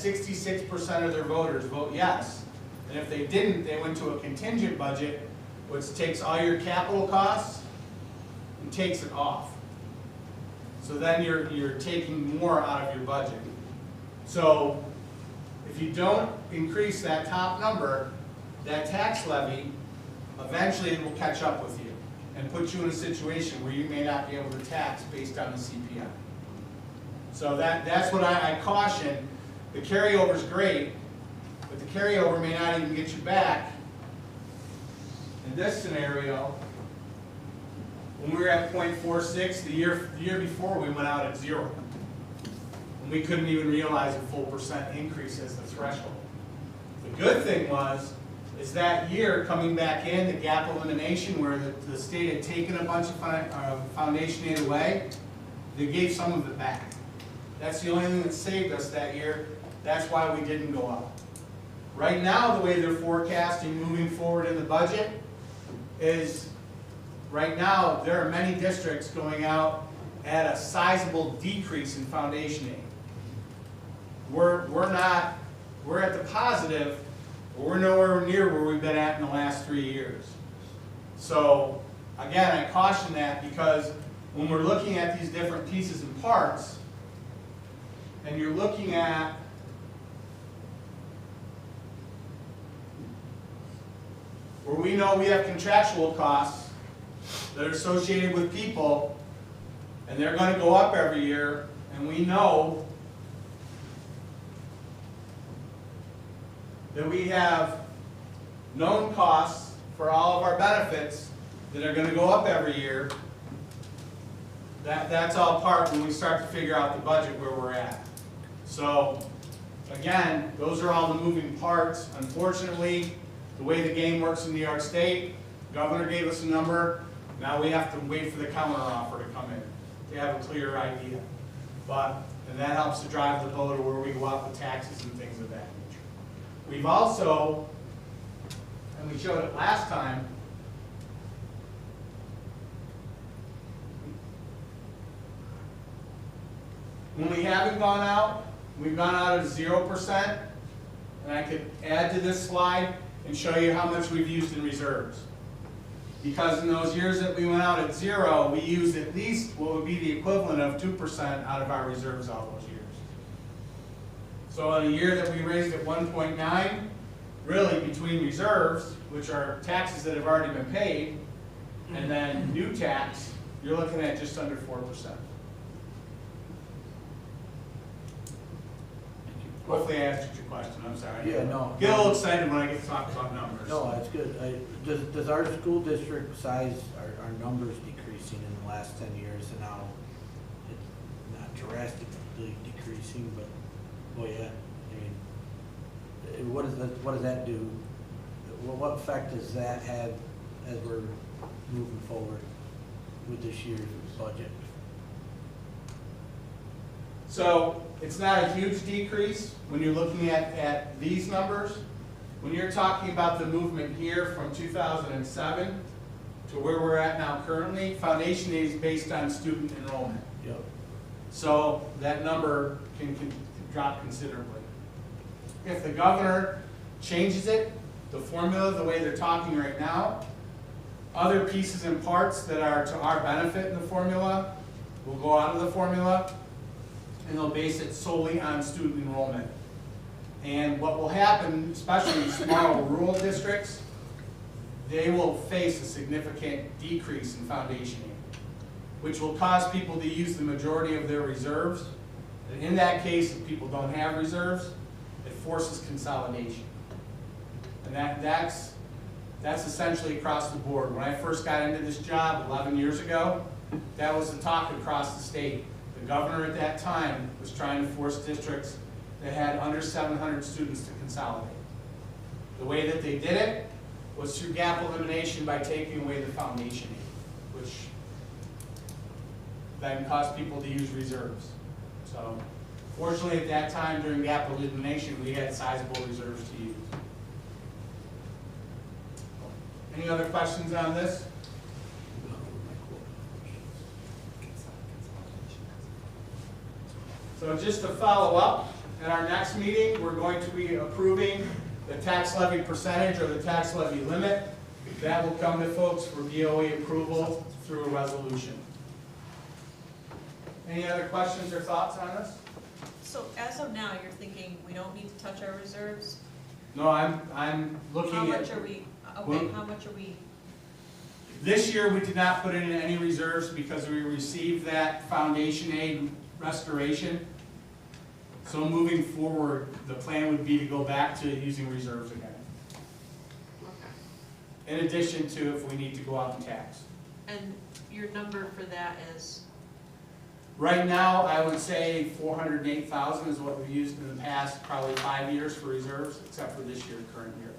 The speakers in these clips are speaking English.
66% of their voters vote yes. And if they didn't, they went to a contingent budget, which takes all your capital costs and takes it off. So then you're taking more out of your budget. So if you don't increase that top number, that tax levy eventually will catch up with you and put you in a situation where you may not be able to tax based on the CPI. So that's what I caution. The carryover is great, but the carryover may not even get you back. In this scenario, when we were at 0.46, the year before we went out at 0. And we couldn't even realize a full % increase as the threshold. The good thing is that year coming back in, the gap elimination where the state had taken a bunch of foundation aid away, they gave some of it back. That's the only thing that saved us that year. That's why we didn't go up. Right now, the way they're forecasting moving forward in the budget is, right now, there are many districts going out at a sizable decrease in foundation aid. We're at the positive, but we're nowhere near where we've been at in the last 3 years. So again, I caution that because when we're looking at these different pieces and parts, and you're looking at where we know we have contractual costs that are associated with people, and they're going to go up every year, and we know that we have known costs for all of our benefits that are going to go up every year. That's all part when we start to figure out the budget where we're at. So again, those are all the moving parts. Unfortunately, the way the game works in New York State, the governor gave us a number. Now we have to wait for the counter offer to come in to have a clear idea. And that helps to drive the vote of where we go up with taxes and things of that nature. We've also, and we showed it last time, when we haven't gone out, we've gone out at 0%, and I could add to this slide and show you how much we've used in reserves. Because in those years that we went out at 0, we used at least what would be the equivalent of 2% out of our reserves all those years. So in a year that we raised at 1.9, really between reserves, which are taxes that have already been paid, and then new tax, you're looking at just under 4%. Hopefully I answered your question. I'm sorry. Yeah, no. Get a little excited when I get to talk about numbers. No, that's good. Does our school district size, our numbers decreasing in the last 10 years, and now it's not drastically decreasing, but oh yeah, I mean, what does that do? What effect does that have as we're moving forward with this year's budget? So it's not a huge decrease when you're looking at these numbers. When you're talking about the movement here from 2007 to where we're at now currently, foundation aid is based on student enrollment. Yep. So that number can drop considerably. If the governor changes it, the formula, the way they're talking right now, other pieces and parts that are to our benefit in the formula will go out of the formula, and they'll base it solely on student enrollment. And what will happen, especially in small rural districts, they will face a significant decrease in foundation aid, which will cause people to use the majority of their reserves. And in that case, if people don't have reserves, it forces consolidation. And that's essentially across the board. When I first got into this job 11 years ago, that was the talk across the state. The governor at that time was trying to force districts that had under 700 students to consolidate. The way that they did it was through gap elimination by taking away the foundation aid, which then caused people to use reserves. So fortunately at that time during gap elimination we had sizable reserves to use. Any other questions on this? So just to follow up, at our next meeting, we're going to be approving the tax levy percentage or the tax levy limit. That will come to folks for BOE approval through a resolution. Any other questions or thoughts on this? So as of now, you're thinking we don't need to touch our reserves? No, I'm looking How at. much are we, Well- okay, how much are we, This year, we did not put in any reserves because we received that foundation aid restoration. So moving forward, the plan would be to go back to using reserves again. okay. In addition to if we need to go out and tax. And your number for that is, Right now, I would say 408,000 is what we've used in the past, probably 5 years for reserves, except for this year, current year.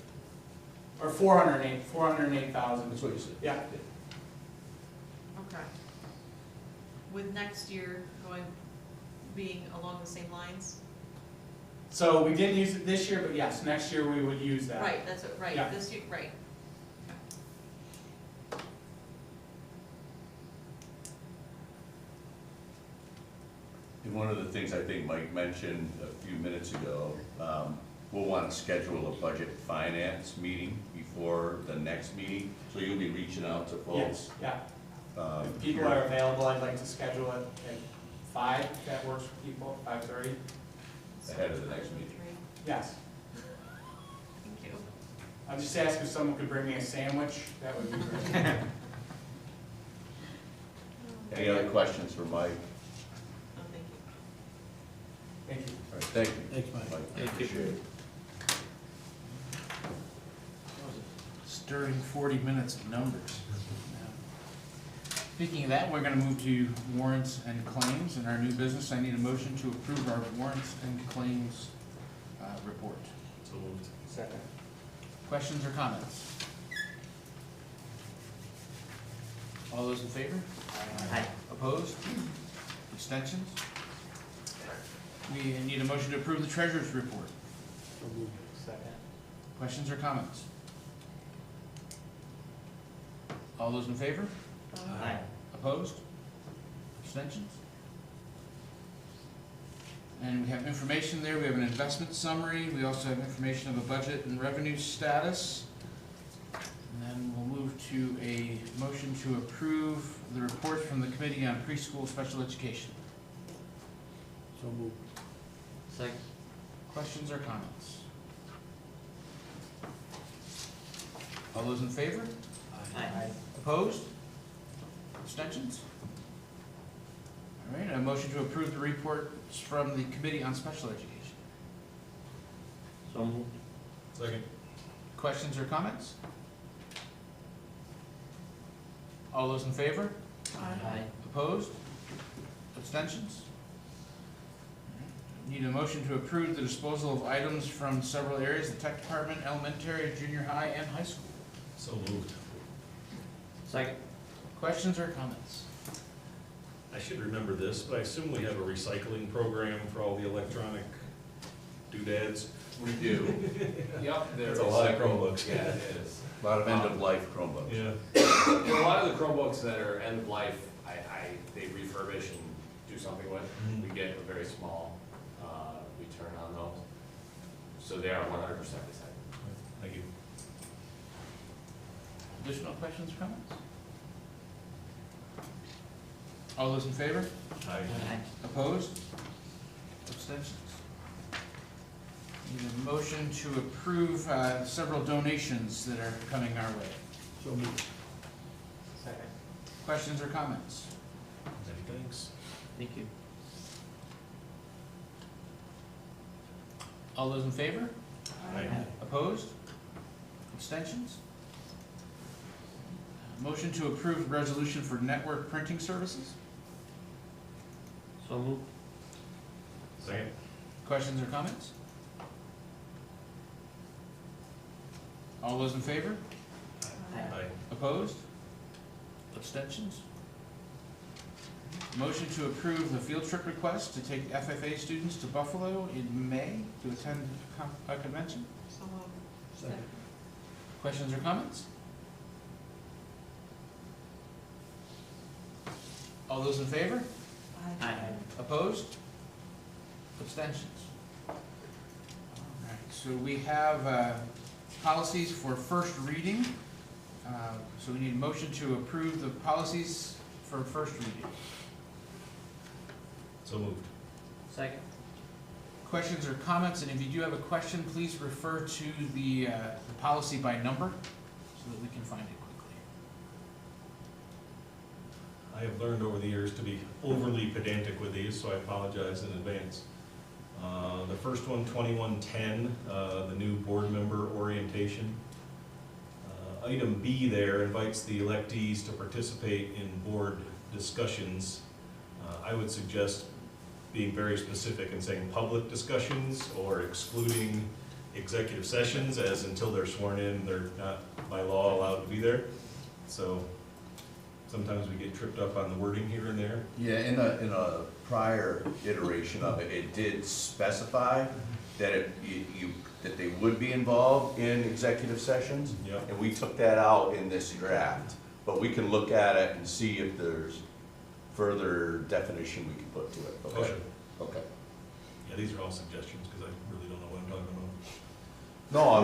Or 408,000. That's what you said. Yeah. okay. With next year going, being along the same lines? So we didn't use it this year, but yes, next year we would use that. Right, that's it, right, Yeah. this year, right. And one of the things I think Mike mentioned a few minutes ago, we'll want to schedule a budget finance meeting before the next meeting, so you'll be reaching out to folks. Yes, yeah. If people are available, I'd like to schedule it at 5, if that works for people, 5:30. Ahead of the next meeting. Yes. Thank you. I'll just ask if someone could bring me a sandwich, that would be great. Any other questions for Mike? Oh, thank you. Thank you. All right, thank you. Thanks, Mike. Mike, appreciate it. Stirring 40 minutes of numbers. Speaking of that, we're gonna move to warrants and claims. In our new business, I need a motion to approve our warrants and claims report. So moved. Second. Questions or comments? All those in favor? Aye. Opposed? Abstentions? We need a motion to approve the treasurer's report. Second. Questions or comments? All those in favor? Aye. Opposed? Abstentions? And we have information there, we have an investment summary, we also have information of a budget and revenue status. And then we'll move to a motion to approve the reports from the Committee on Preschool Special Education. So moved. Second. Questions or comments? All those in favor? Aye. Opposed? Abstentions? All right, a motion to approve the reports from the Committee on Special Education. So moved. Second. Questions or comments? All those in favor? Aye. Opposed? Abstentions? Need a motion to approve the disposal of items from several areas, the tech department, elementary, junior high, and high school. So moved. Second. Questions or comments? I should remember this, but I assume we have a recycling program for all the electronic doodads. We do. Yep. That's a lot of Chromebooks. Yeah, it is. A lot of end-of-life Chromebooks. Yeah. And a lot of the Chromebooks that are end of life, they refurbish and do something with. Mhm. We get a very small, return on those. So they are 100% recycled. Thank you. Additional questions or comments? All those in favor? Aye. Opposed? Abstentions? Need a motion to approve several donations that are coming our way. So moved. Second. Questions or comments? Many thanks. Thank you. All those in favor? Aye. Opposed? Abstentions? Motion to approve resolution for network printing services. So moved. Second. Questions or comments? All those in favor? Aye. Opposed? Abstentions? Motion to approve the field trip request to take FFA students to Buffalo in May to attend a convention. So moved. Second. Questions or comments? All those in favor? Aye. Opposed? Abstentions? so we have policies for first reading. So we need a motion to approve the policies for first reading. So moved. Second. Questions or comments, and if you do have a question, please refer to the policy by number so that we can find it quickly. I have learned over the years to be overly pedantic with these, so I apologize in advance. The first one, 2110, the new board member orientation. Item B there invites the electees to participate in board discussions. I would suggest being very specific and saying public discussions or excluding executive sessions, as until they're sworn in, they're not by law allowed to be there. So sometimes we get tripped up on the wording here and there. Yeah, in a prior iteration of it, it did specify that that they would be involved in executive sessions. Yep. And we took that out in this draft, but we can look at it and see if there's further definition we can put to it. Oh, Okay? sure. Okay. Yeah, these are all suggestions, because I really don't know what I'm talking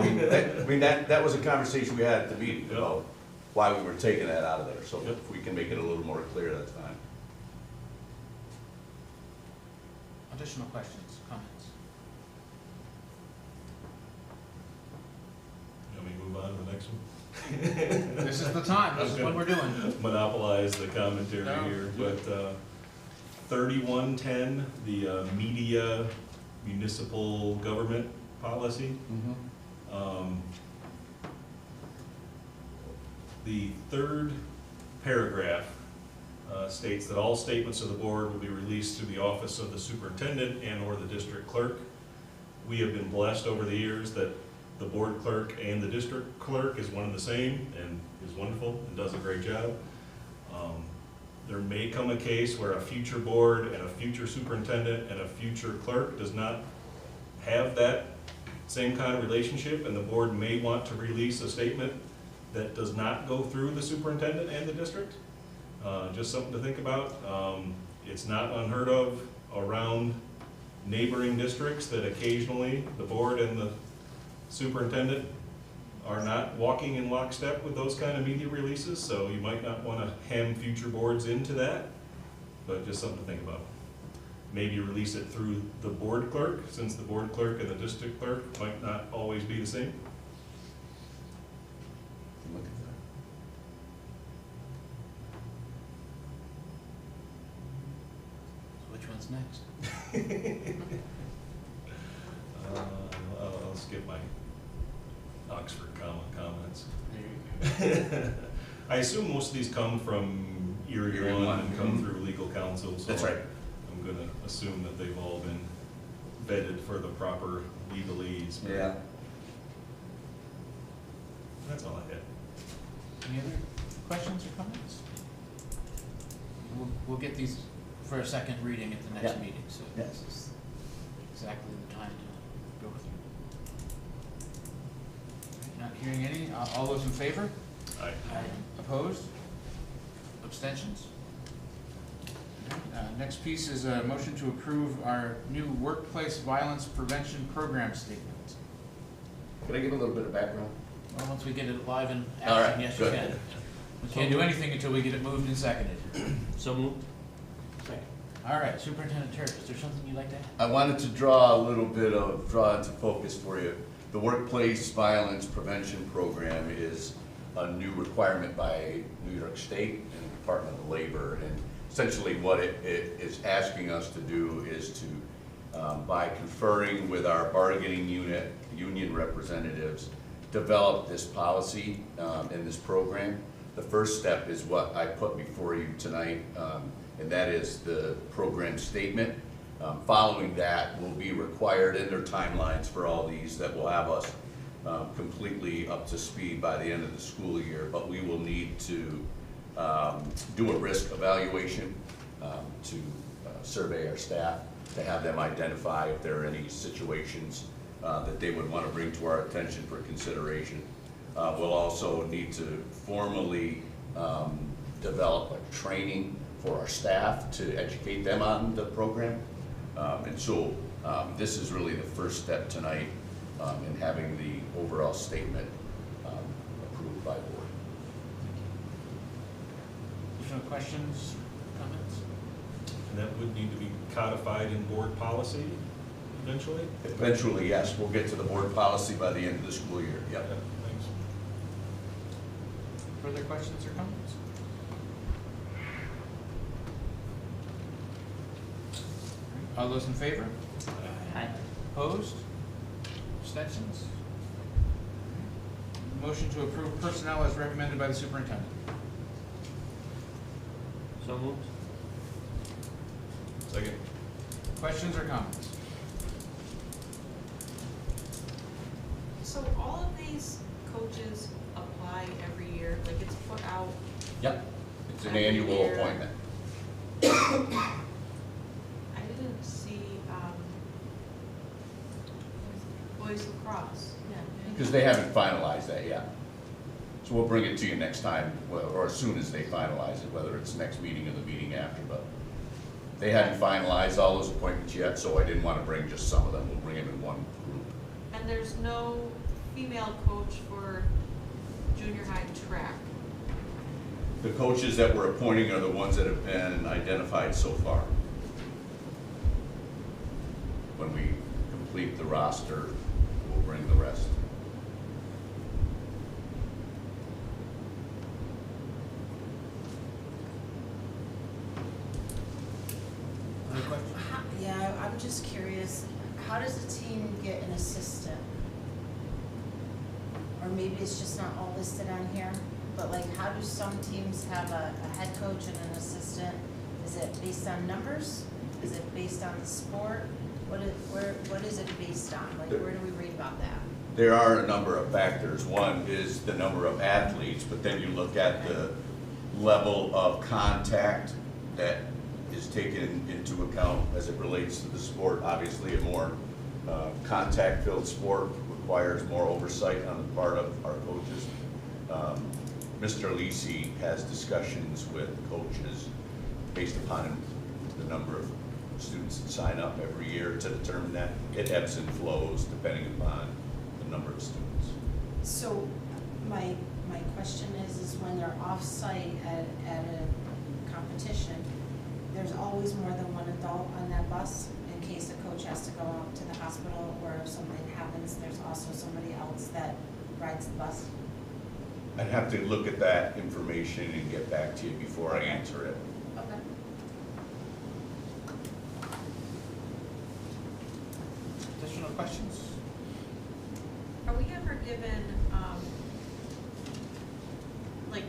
about. No, that was a conversation we had at the meeting Yep. about why we were taking that out of there. So Yep. if we can make it a little more clear, that's fine. Additional questions, comments? You want me to move on to the next one? This is the time, this is what we're doing. Monopolize the commentary No. here, but 3110, the media municipal government policy. The third paragraph states that all statements of the board will be released through the office of the superintendent and/or the district clerk. We have been blessed over the years that the board clerk and the district clerk is one and the same, and is wonderful and does a great job. There may come a case where a future board and a future superintendent and a future clerk does not have that same kind of relationship, and the board may want to release a statement that does not go through the superintendent and the district. Just something to think about. It's not unheard of around neighboring districts that occasionally the board and the superintendent are not walking in lockstep with those kind of media releases, so you might not want to hem future boards into that, but just something to think about. Maybe release it through the board clerk, since the board clerk and the district clerk might not always be the same. Look at that. So which one's next? I'll skip my Oxford comma comments. There you go. I assume most of these come from Erie Erie One One. and come through legal counsel, so That's right. I'm gonna assume that they've all been vetted for the proper legalese. but Yeah. That's all I had. Any other questions or comments? We'll get these for a second reading at the next Yeah. meeting, so Yeah. this is exactly the time to go through. Not hearing any, all those in favor? Aye. Opposed? Abstentions? Next piece is a motion to approve our new workplace violence prevention program statement. Can I give a little bit of background? Well, once we get it live in All right, action, yes, you good. can. We can't do anything until we get it moved and seconded. So moved. All right, Superintendent Terry, is there something you'd like to add? I wanted to draw into focus for you. The Workplace Violence Prevention Program is a new requirement by New York State and the Department of Labor. And essentially what it is asking us to do is to, by conferring with our bargaining unit, union representatives, develop this policy in this program. The first step is what I put before you tonight, and that is the program statement. Following that, will be required in their timelines for all these that will have us completely up to speed by the end of the school year, but we will need to do a risk evaluation to survey our staff, to have them identify if there are any situations that they would want to bring to our attention for consideration. We'll also need to formally develop a training for our staff to educate them on the program. And so this is really the first step tonight and having the overall statement approved by board. Additional questions, comments? And that would need to be codified in board policy eventually? Eventually, yes, we'll get to the board policy by the end of the school year, Yeah, yep. thanks. Further questions or comments? All those in favor? Aye. Opposed? Abstentions? Motion to approve personnel as recommended by the superintendent. So moved. Second. Questions or comments? So all of these coaches apply every year, like it's put out, Yep, it's an Every annual year. appointment. I didn't see, boys lacrosse. Because they haven't finalized that yet. So we'll bring it to you next time, or as soon as they finalize it, whether it's next meeting or the meeting after, but they hadn't finalized all those appointments yet, so I didn't want to bring just some of them, we'll bring them in one group. And there's no female coach for junior high track. The coaches that we're appointing are the ones that have been identified so far. When we complete the roster, we'll bring the rest. Any questions? Yeah, I'm just curious, how does a team get an assistant? Or maybe it's just not all listed on here, but like, how do some teams have a head coach and an assistant? Is it based on numbers? Is it based on the sport? What is it based on? Like, where do we read about that? There are a number of factors. One is the number of athletes, but then you look at the level of contact that is taken into account as it relates to the sport. Obviously, a more contact-filled sport requires more oversight on the part of our coaches. Mr. Lisi has discussions with coaches based upon the number of students that sign up every year to determine that. It ebbs and flows depending upon the number of students. So, my question is when they're off-site at a competition, there's always more than one adult on that bus in case a coach has to go out to the hospital, or if something happens, there's also somebody else that rides the bus? I'd have to look at that information and get back to you before I answer it. Okay. Additional questions? Are we ever given, like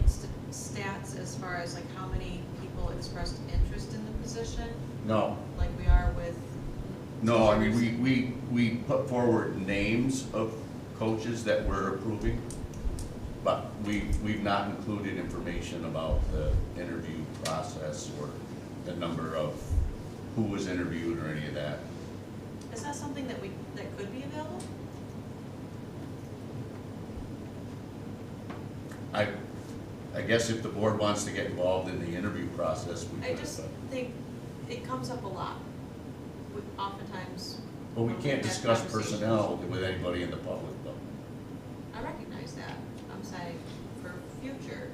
stats as far as like how many people expressed interest in the position? No, Like we are with? no, I teachers? mean, we put forward names of coaches that we're approving, but we've not included information about the interview process or the number of who was interviewed or any of that. Is that something that could be available? I guess if the board wants to get involved in the interview process, we I could. just think it comes up a lot, oftentimes. But we when can't have discuss conversations. personnel with anybody in the public, though. I recognize that. I'm saying for future,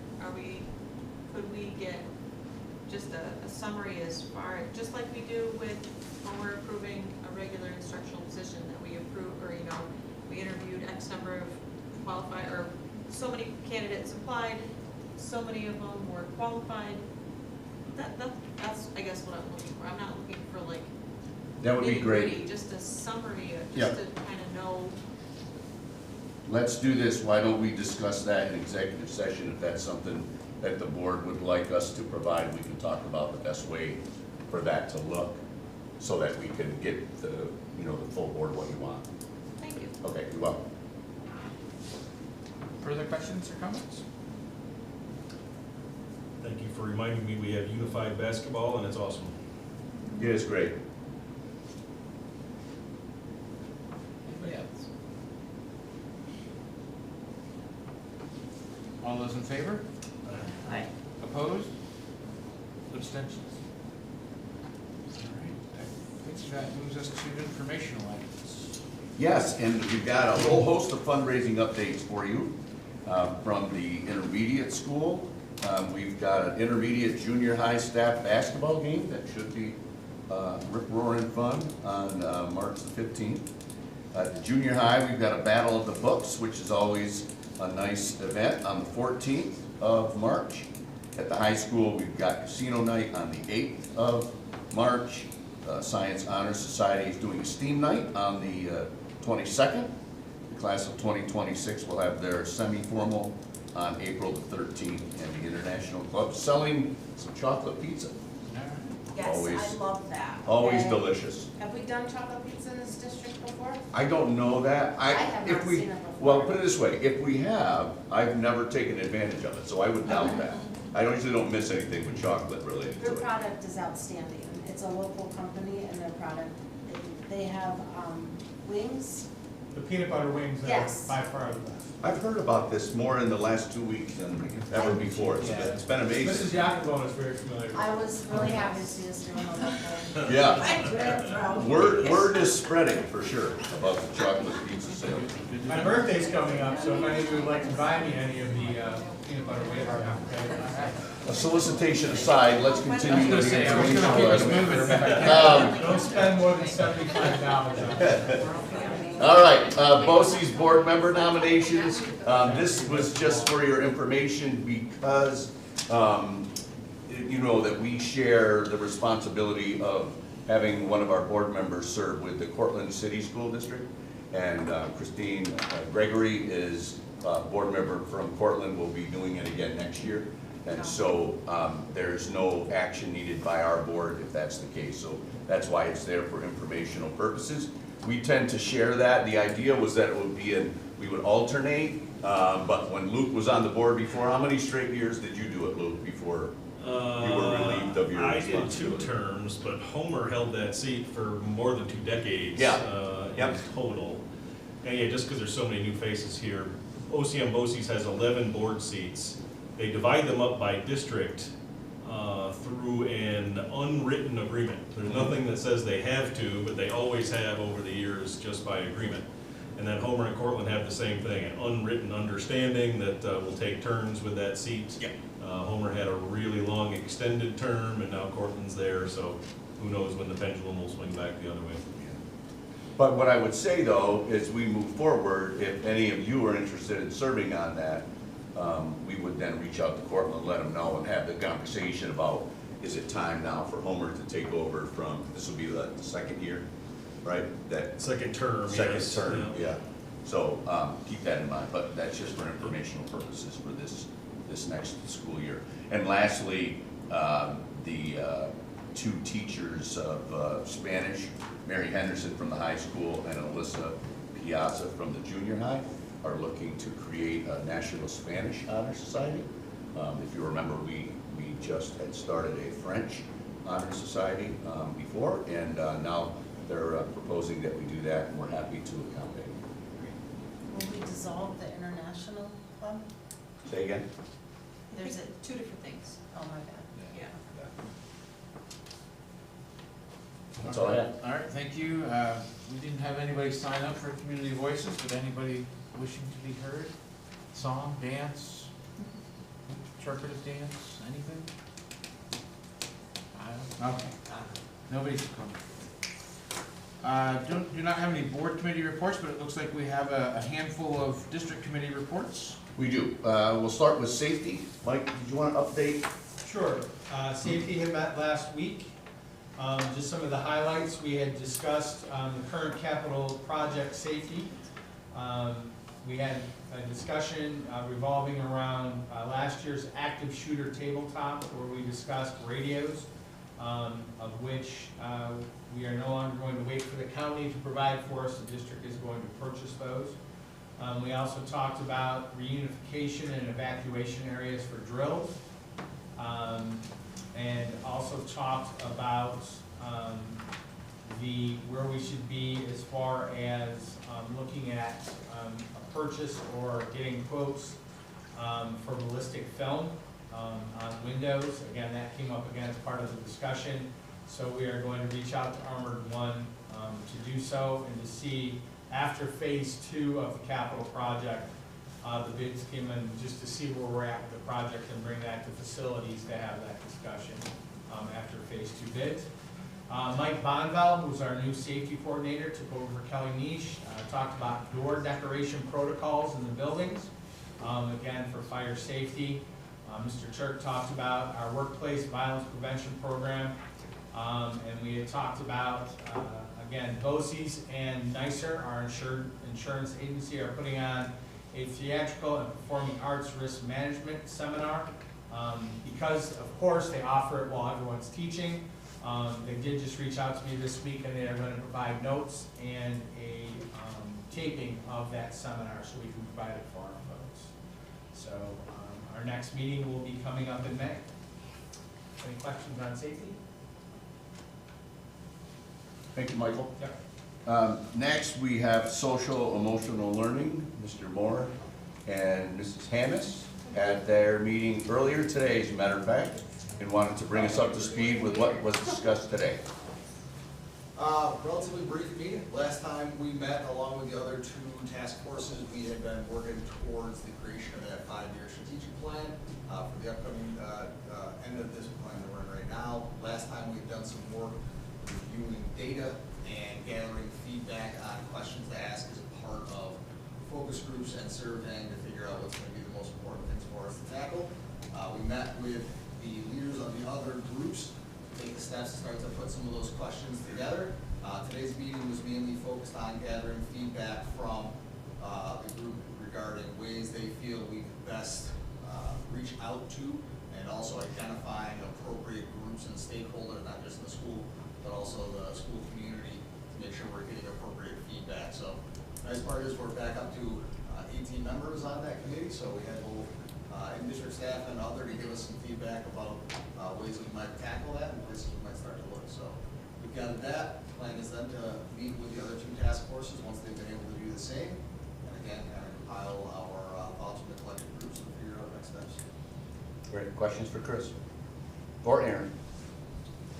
could we get just a summary as far, just like we do with when we're approving a regular instructional position that we approve, or, we interviewed X number of qualified, or so many candidates applied, so many of them were qualified. That's, I guess, what I'm looking for. I'm not looking for like That would be great. nitty-gritty, just a summary, Yeah. just to kind of know. Let's do this, why don't we discuss that in executive session, if that's something that the board would like us to provide, we can talk about the best way for that to look, so that we can get the full board what you want. Thank you. Okay, you're welcome. Further questions or comments? Thank you for reminding me we have unified basketball, and it's awesome. It is great. Anybody else? All those in favor? Aye. Opposed? Abstentions? All right, I think that moves us to informational items. Yes, and we've got a whole host of fundraising updates for you from the intermediate school. We've got an intermediate junior high staff basketball game that should be rip-roaring fun on March the 15th. At the junior high, we've got a Battle of the Books, which is always a nice event on the 14th of March. At the high school, we've got casino night on the 8th of March. Science Honor Society is doing a STEAM night on the 22nd. The class of 2026 will have their semi-formal on April the 13th, and the International Club selling some chocolate pizza. Yes, Always- I love that. Always Okay. delicious. Have we done chocolate pizza in this district before? I don't know that. I have if not we- seen it before. Well, put it this way, if we have, I've never taken advantage of it, so I would doubt that. I usually don't miss anything with chocolate related Their to it. product is outstanding. It's a local company and their product, they have wings. The peanut butter wings are Yes. by far the best. I've heard about this more in the last 2 weeks than ever before. It's been amazing. Mrs. Yacobo is very familiar with it. I was really happy to see us doing a local. Yeah, word is spreading for sure about the chocolate pizza sale. My birthday's coming up, so if any of you would like to buy me any of the peanut butter wings, I'm happy. A solicitation aside, let's continue with the I was gonna informational keep us item. moving if I can. Don't spend more than $75 on it. All right, BOCES board member nominations. This was just for your information because, you know, that we share the responsibility of having one of our board members serve with the Cortland City School District. And Christine Gregory is a board member from Cortland, will be doing it again next year. And so there's no action needed by our board if that's the case. So that's why it's there for informational purposes. We tend to share that. The idea was that it would be we would alternate, but when Luke was on the board before, how many straight years did you do it, Luke, before you were relieved of your I did 2 responsibility? terms, but Homer held that seat for more than 2 decades. Yeah. In total. And yeah, just because there's so many new faces here, OCM BOCES has 11 board seats. They divide them up by district through an unwritten agreement. There's nothing that says they have to, but they always have over the years just by agreement. And then Homer and Cortland have the same thing, an unwritten understanding that we'll take turns with that seat. Yeah. Homer had a really long extended term, and now Cortland's there, so who knows when the pendulum will swing back the other way. But what I would say though, as we move forward, if any of you are interested in serving on that, we would then reach out to Cortland and let them know and have the conversation about, is it time now for Homer to take over from, this will be the second year, right? That Second term, second yes. term, yeah. So keep that in mind, but that's just for informational purposes for this next school year. And lastly, the 2 teachers of Spanish, Mary Henderson from the high school and Alyssa Piazza from the junior high, are looking to create a National Spanish Honor Society. If you remember, we just had started a French Honor Society before, and now they're proposing that we do that, and we're happy to accommodate. Will we dissolve the international club? Say again? There's a, 2 different things. oh my God. Yeah. That's all I have. All right, thank you. We didn't have anybody sign up for Community Voices, but anybody wishing to be heard? Song, dance, interpretive dance, anything? Okay, nobody's coming. Do not have any board committee reports, but it looks like we have a handful of district committee reports. We do. We'll start with safety. Mike, did you want to update? Sure. Safety had met last week. Just some of the highlights, we had discussed the current capital project safety. We had a discussion revolving around last year's active shooter tabletop, where we discussed radios, of which we are no longer going to wait for the county to provide for us. The district is going to purchase those. We also talked about reunification and evacuation areas for drills. And also talked about where we should be as far as looking at a purchase or getting quotes for ballistic film on windows. Again, that came up again as part of the discussion. So we are going to reach out to Armored One to do so and to see after phase 2 of the capital project, the bids came in just to see where we're at with the project and bring that to facilities to have that discussion after phase 2 bids. Mike Bonville, who's our new safety coordinator, took over for Kelly Niche, talked about door decoration protocols in the buildings, again for fire safety. Mr. Chirk talked about our workplace violence prevention program, and we had talked about, again, BOCES and NYSER, our insurance agency, are putting on a theatrical and performing arts risk management seminar. Because, of course, they offer it while everyone's teaching. They did just reach out to me this week, and they are going to provide notes and a taping of that seminar so we can provide it for our folks. So our next meeting will be coming up in May. Any questions on safety? Thank you, Michael. Yep. Next, we have social emotional learning. Mr. Moore and Mrs. Hammis had their meeting earlier today, as a matter of fact, and wanted to bring us up to speed with what was discussed today. Relatively brief meeting. Last time we met, along with the other 2 task forces, we had been working towards the creation of that 5-year strategic plan for the upcoming end of this plan that we're in right now. Last time we had done some work reviewing data and gathering feedback on questions to ask as a part of focus groups and surveying to figure out what's going to be the most important things for us to tackle. We met with the leaders of the other groups to take the steps to start to put some of those questions together. Today's meeting was mainly focused on gathering feedback from the group regarding ways they feel we could best reach out to, and also identifying appropriate groups and stakeholders, not just in the school, but also the school community, to make sure we're getting appropriate feedback. So the nice part is we're back up to 18 members on that committee, so we had both in-district staff and other to give us some feedback about ways we might tackle that and places we might start to look. So we've gathered that. The plan is then to meet with the other 2 task forces once they've been able to do the same, and again, kind of compile our thoughts from the collective groups and figure out next steps. Great. Questions for Chris? Or Aaron?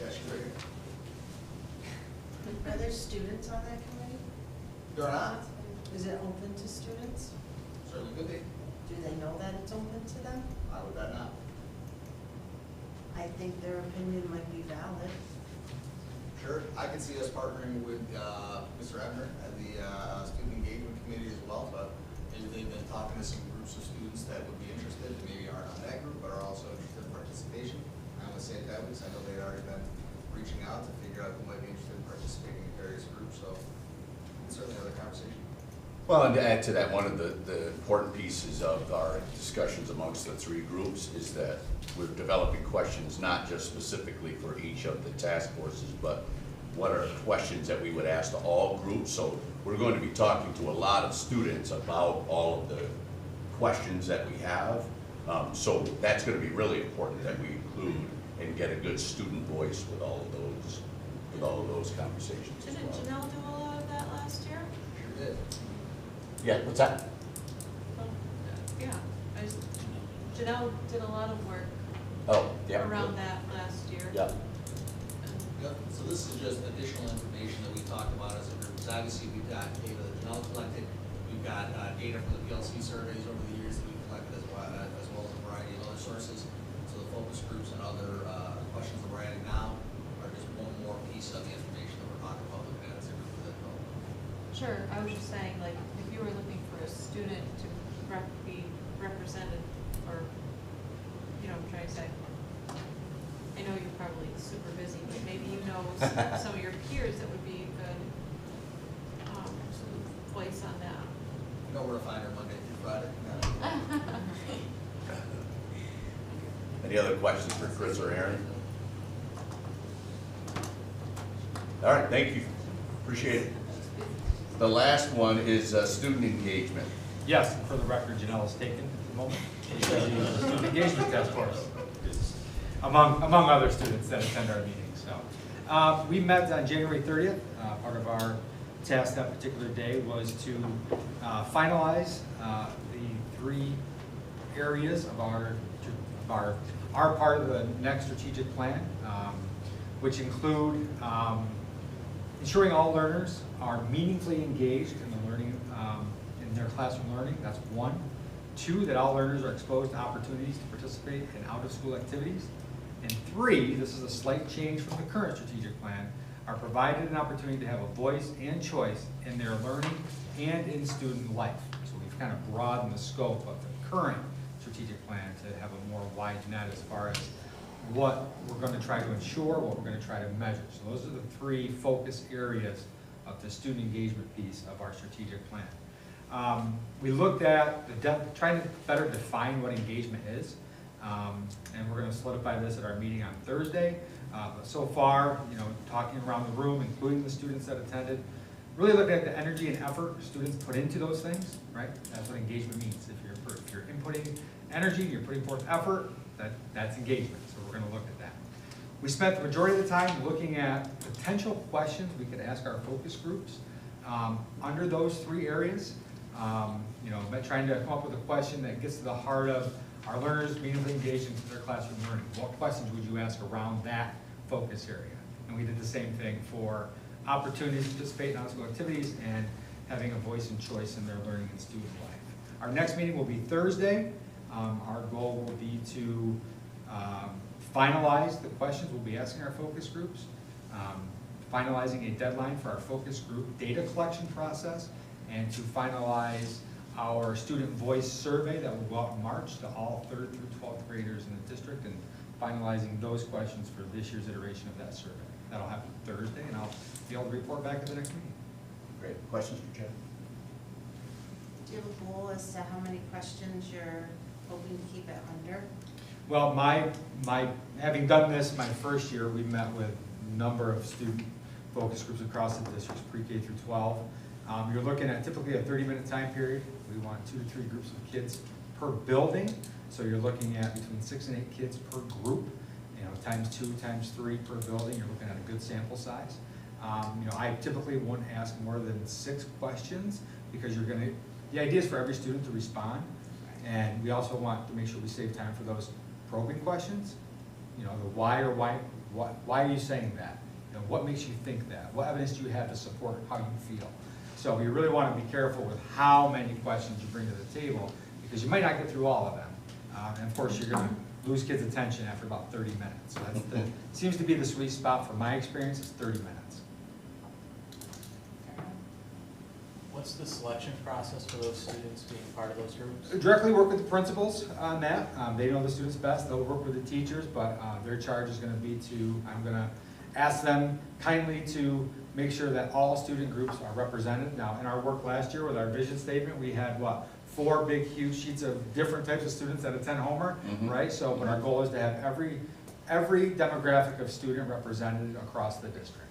Yeah, she's right here. Are there students on that committee? They're not. Is it open to students? Certainly could be. Do they know that it's open to them? I would bet not. I think their opinion might be valid. Sure. I can see us partnering with Mr. Ebner and the Student Engagement Committee as well, but maybe they've been talking to some groups of students that would be interested, and maybe aren't on that group, but are also interested in participation. I would say that because I know they'd already been reaching out to figure out who might be interested in participating in various groups, so it's certainly another conversation. Well, and to add to that, one of the important pieces of our discussions amongst the 3 groups is that we're developing questions not just specifically for each of the task forces, but what are questions that we would ask to all groups. So we're going to be talking to a lot of students about all of the questions that we have. So that's going to be really important that we include and get a good student voice with all of those conversations as Didn't well. Janelle do a lot of that last year? Sure did. Yeah, what's that? Yeah, Janelle did a lot of work Oh, yeah. around that last year. Yeah. Yep, so this is just additional information that we talked about as a group. So obviously, we've got data that Janelle collected, we've got data from the PLC surveys over the years that we've collected as well as a variety of other sources. So the focus groups and other questions that we're adding now are just one more piece of the information that we're talking about looking at as a group of that. Sure, I was just saying, like, if you were looking for a student to be represented, or, you know what I'm trying to say. I know you're probably super busy, but maybe you know some of your peers that would be a good voice on that. You know where to find her Monday through Friday. Any other questions for Chris or Aaron? All right, thank you. Appreciate it. The last one is student engagement. Yes, for the record, Janelle is taken at the moment. She's the Student Engagement Task Force, among other students that attend our meetings. So, we met on January 30th. Part of our task that particular day was to finalize the 3 areas of our part of the next strategic plan, which include ensuring all learners are meaningfully engaged in the in-classroom learning, that's 1. 2, that all learners are exposed to opportunities to participate in out-of-school activities. And 3, this is a slight change from the current strategic plan, are provided an opportunity to have a voice and choice in their learning and in student life. So we've kind of broadened the scope of the current strategic plan to have a more wide net as far as what we're going to try to ensure, what we're going to try to measure. So those are the 3 focus areas of the student engagement piece of our strategic plan. We looked at trying to better define what engagement is, and we're going to solidify this at our meeting on Thursday. But so far, talking around the room, including the students that attended, really looking at the energy and effort students put into those things, right? That's what engagement means. If you're inputting energy, you're putting forth effort, that's engagement. So we're going to look at that. We spent the majority of the time looking at potential questions we could ask our focus groups under those 3 areas. Trying to come up with a question that gets to the heart of our learners meaningfully engaged in their classroom learning. What questions would you ask around that focus area? And we did the same thing for opportunities to participate in out-of-school activities and having a voice and choice in their learning and student life. Our next meeting will be Thursday. Our goal will be to finalize the questions we'll be asking our focus groups, finalizing a deadline for our focus group data collection process, and to finalize our student voice survey that will go out in March to all 3rd through 12th graders in the district, and finalizing those questions for this year's iteration of that survey. That'll happen Thursday, and I'll be able to report back at the next meeting. Great. Questions for Jeff? Do you have a goal as to how many questions you're hoping to keep it under? Well, having done this my first year, we met with a number of student focus groups across the districts, pre-K through 12. You're looking at typically a 30-minute time period. We want 2 to 3 groups of kids per building. So you're looking at between 6 and 8 kids per group, times 2, times 3 per building. You're looking at a good sample size. I typically wouldn't ask more than 6 questions because the idea is for every student to respond. And we also want to make sure we save time for those probing questions. The why are you saying that? What makes you think that? What evidence do you have to support how you feel? So we really want to be careful with how many questions you bring to the table because you might not get through all of them. And of course, you're going to lose kids' attention after about 30 minutes. So that seems to be the sweet spot from my experience is 30 minutes. What's the selection process for those students being part of those groups? Directly work with the principals on that. They know the students best. They'll work with the teachers, but their charge is going to be I'm going to ask them kindly to make sure that all student groups are represented. Now, in our work last year with our vision statement, we had 4 big, huge sheets of different types of students that attend Homer, right? So, but our goal is to have every demographic of student represented across the district.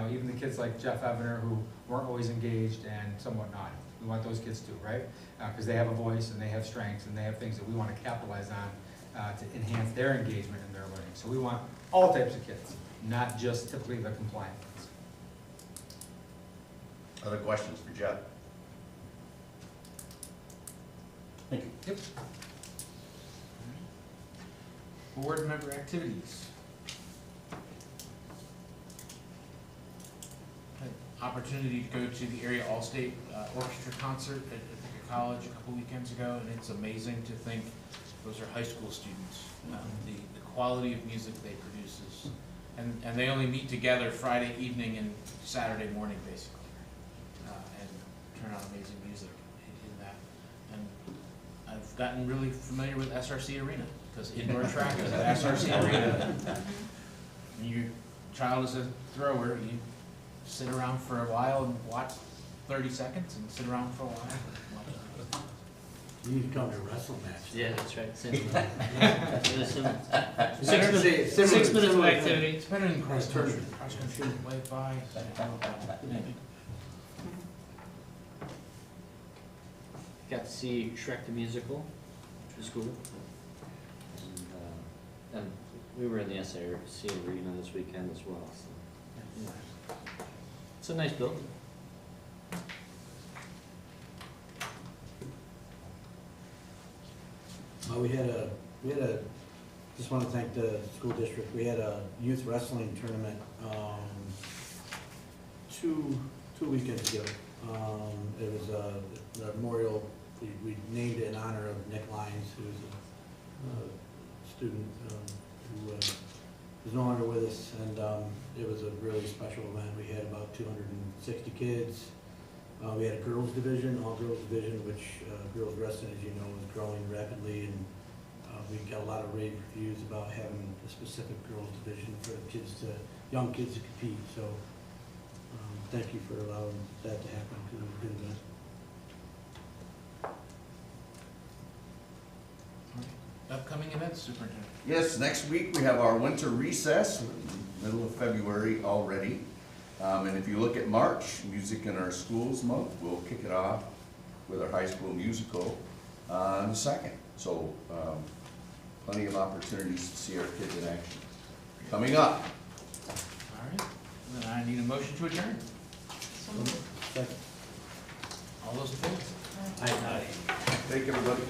Even the kids like Jeff Evener who weren't always engaged and somewhat naughty. We want those kids too, right? Because they have a voice and they have strengths and they have things that we want to capitalize on to enhance their engagement in their learning. So we want all types of kids, not just typically the compliant kids. Other questions for Jeff? Thank you. Yep. Board member activities. Had opportunity to go to the area all-state orchestra concert at the college a couple weekends ago, and it's amazing to think those are high school students. The quality of music they produce is, and they only meet together Friday evening and Saturday morning, basically, and turn out amazing music in that. And I've gotten really familiar with SRC Arena, because indoor track is at SRC Arena. When your child is a thrower, you sit around for a while and watch 30 seconds and sit around for a while. You need to come to a wrestling match. Yeah, that's right. Similar- 6 minutes of similar- activity. It's better than cross country. Cross country went by. Got to see Shrek the Musical, which was cool. And we were in the SRC Arena this weekend as well. So, yeah. It's a nice building. Well, we had a, just want to thank the school district. We had a youth wrestling tournament two weekends ago. It was a memorial, we named it in honor of Nick Lyons, who was a student who is no longer with us, and it was a really special event. We had about 260 kids. We had a girls division, all girls division, which girls wrestling, as you know, is growing rapidly, and we got a lot of rave reviews about having a specific girls division for young kids to compete. So thank you for allowing that to happen, because it was a good event. Upcoming events, Superintendent. Yes, next week we have our winter recess, middle of February already. And if you look at March, Music in Our Schools Month, we'll kick it off with our high school musical on the 2nd. So plenty of opportunities to see our kids in action. Coming up. All right, then I need a motion to adjourn. So moved. Second. All those in favor? Thank you, everybody.